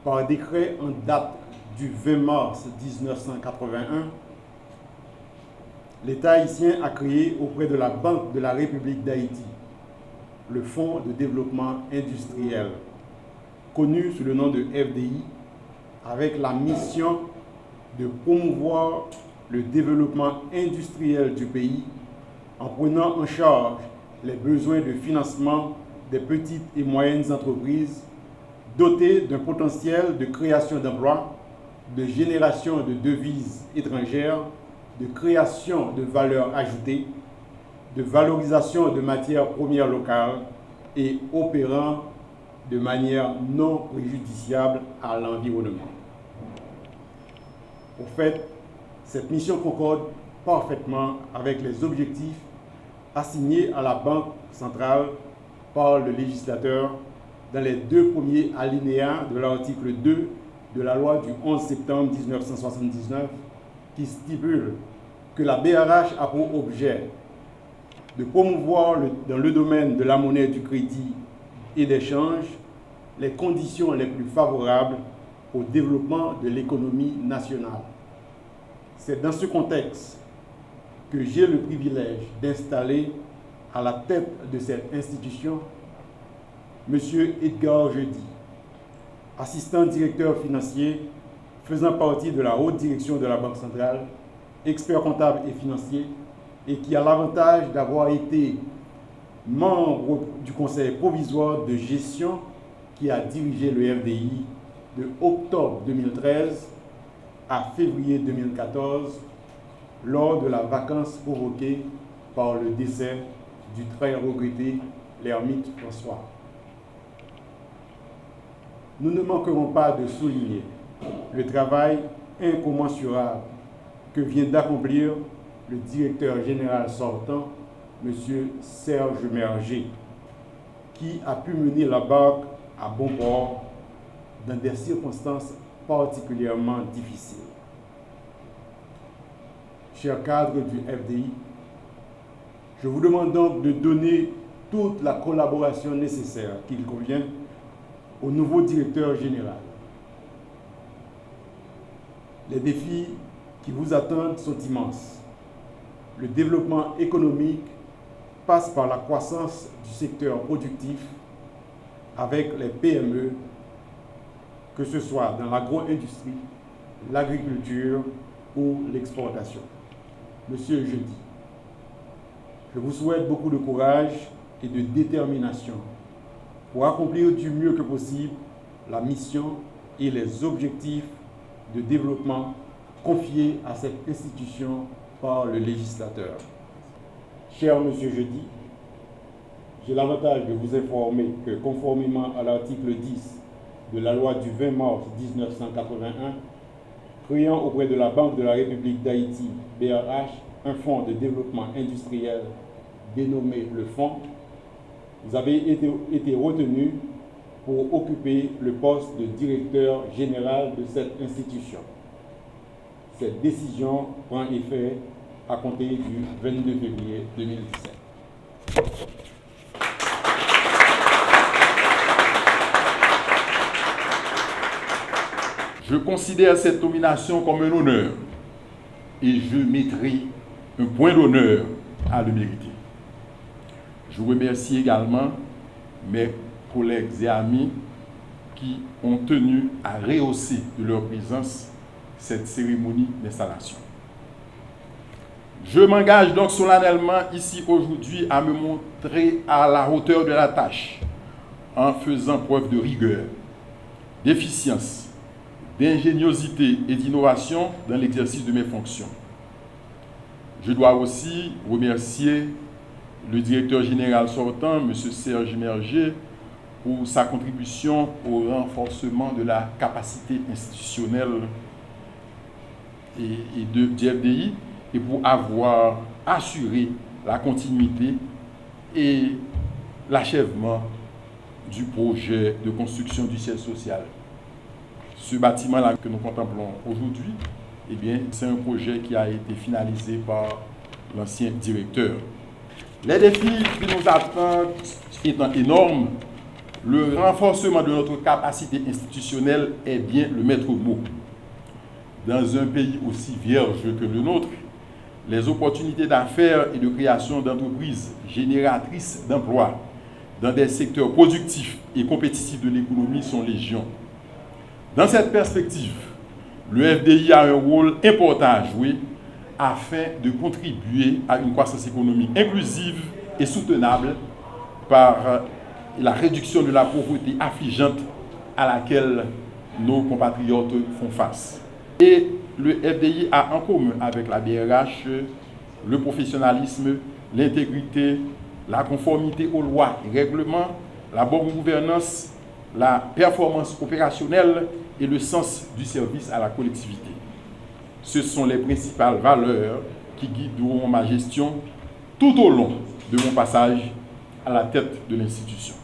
Par décret en date du 20 mars 1981, l'État haïtien a créé auprès de la Banque de la République d'Haïti le Fonds de développement industriel, connu sous le nom de FDI, avec la mission de promouvoir le développement industriel du pays en prenant en charge les besoins de financement des petites et moyennes entreprises dotées d'un potentiel de création d'emplois, de génération de devises étrangères, de création de valeur ajoutée, de valorisation de matières premières locales et opérant de manière non préjudiciable à l'environnement. Au fait, cette mission concorde parfaitement avec les objectifs assignés à la Banque centrale par le législateur dans les 2 premiers alinéas de l'article 2 de la loi du 11 septembre 1979 qui stipule que la BRH a pour objet de promouvoir dans le domaine de la monnaie du crédit et d'échange les conditions les plus favorables au développement de l'économie nationale. C'est dans ce contexte que j'ai le privilège d'installer à la tête de cette institution M. Edgar Jeudi, assistant directeur financier faisant partie de la haute direction de la Banque centrale, expert comptable et financier, et qui a l'avantage d'avoir été membre du conseil provisoire de gestion qui a dirigé le FDI de octobre 2013 à février 2014 lors de la vacance provoquée par le décès du très regretté l'ermite François. Nous ne manquerons pas de souligner le travail incommensurable que vient d'accomplir le directeur général sortant, M. Serge Merger, qui a pu mener la barque à bon port dans des circonstances particulièrement difficiles. Chers cadres du FDI, je vous demande donc de donner toute la collaboration nécessaire qu'il convient au nouveau directeur général. Les défis qui vous attendent sont immenses. Le développement économique passe par la croissance du secteur productif avec les PME, que ce soit dans l'agro-industrie, l'agriculture ou l'exportation. Monsieur Jeudi, je vous souhaite beaucoup de courage et de détermination pour accomplir du mieux que possible la mission et les objectifs de développement confiés à cette institution par le législateur. Cher Monsieur Jeudi, j'ai l'avantage de vous informer que conformément à l'article 10 de la loi du 20 mars 1981, créant auprès de la Banque de la République d'Haïti, BRH, un fonds de développement industriel dénommé le Fonds, vous avez été retenu pour occuper le poste de directeur général de cette institution. Cette décision prend effet à compter du 22 février 2017. Je considère cette nomination comme un honneur et je mettrai un point d'honneur à le mériter. Je remercie également mes collègues et amis qui ont tenu à rehausser de leur présence cette cérémonie d'installation. Je m'engage donc solennellement ici aujourd'hui à me montrer à la hauteur de la tâche en faisant preuve de rigueur, d'efficience, d'ingéniosité et d'innovation dans l'exercice de mes fonctions. Je dois aussi remercier le directeur général sortant, M. Serge Merger, pour sa contribution au renforcement de la capacité institutionnelle et du FDI et pour avoir assuré la continuité et l'achèvement du projet de construction du siège social. Ce bâtiment-là que nous contemplons aujourd'hui, eh bien, c'est un projet qui a été finalisé par l'ancien directeur. Les défis qui nous attendent étant énormes, le renforcement de notre capacité institutionnelle est bien le maître mot. Dans un pays aussi vierge que le nôtre, les opportunités d'affaires et de création d'entreprises génératrices d'emplois dans des secteurs productifs et compétitifs de l'économie sont légion. Dans cette perspective, le FDI a un rôle important à jouer afin de contribuer à une croissance économique inclusive et soutenable par la réduction de la pauvreté affligeante à laquelle nos compatriotes font face. Et le FDI a en commun avec la BRH le professionnalisme, l'intégrité, la conformité aux lois et règlements, la bonne gouvernance, la performance opérationnelle et le sens du service à la collectivité. Ce sont les principales valeurs qui guideront ma gestion tout au long de mon passage à la tête de l'institution.